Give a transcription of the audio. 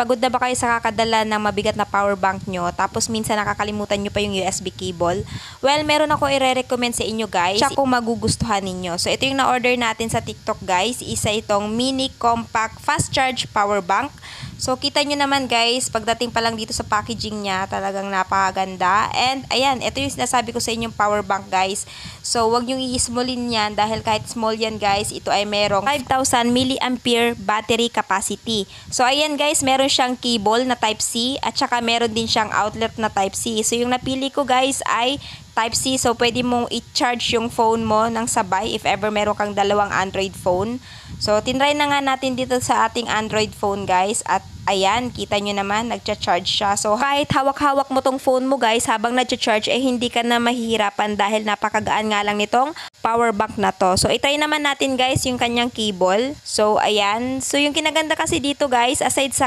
pagod na ba kayo sa kakadala ng mabigat na power bank nyo, tapos minsan nakakalimutan nyo pa yung USB cable? Well, meron ako i-recommend sa inyo guys, tsaka kung magugustuhan ninyo. So, ito yung na-order natin sa TikTok guys, isa itong mini compact fast charge power bank. So, kita nyo naman guys, pagdating pa lang dito sa packaging niya, talagang napakaganda. And, ayan, ito yung sinasabi ko sa inyong power bank guys. So, wag nyo i-smallin yan dahil kahit small yan guys, ito ay merong 5,000 mAh battery capacity. So, ayan guys, meron siyang cable na Type-C at saka meron din siyang outlet na Type-C. So, yung napili ko guys ay Type-C. So, pwede mong i-charge yung phone mo ng sabay if ever meron kang dalawang Android phone. So, tinry na nga natin dito sa ating Android phone guys. At ayan, kita nyo naman, nagcha-charge siya. So, kahit hawak-hawak mo tong phone mo guys, habang nagcha-charge, hindi ka na mahihirapan dahil napakagaan nga lang nitong power bank na to. So, itry naman natin guys yung kanyang cable. So, ayan. So, yung kinaganda kasi dito guys, aside sa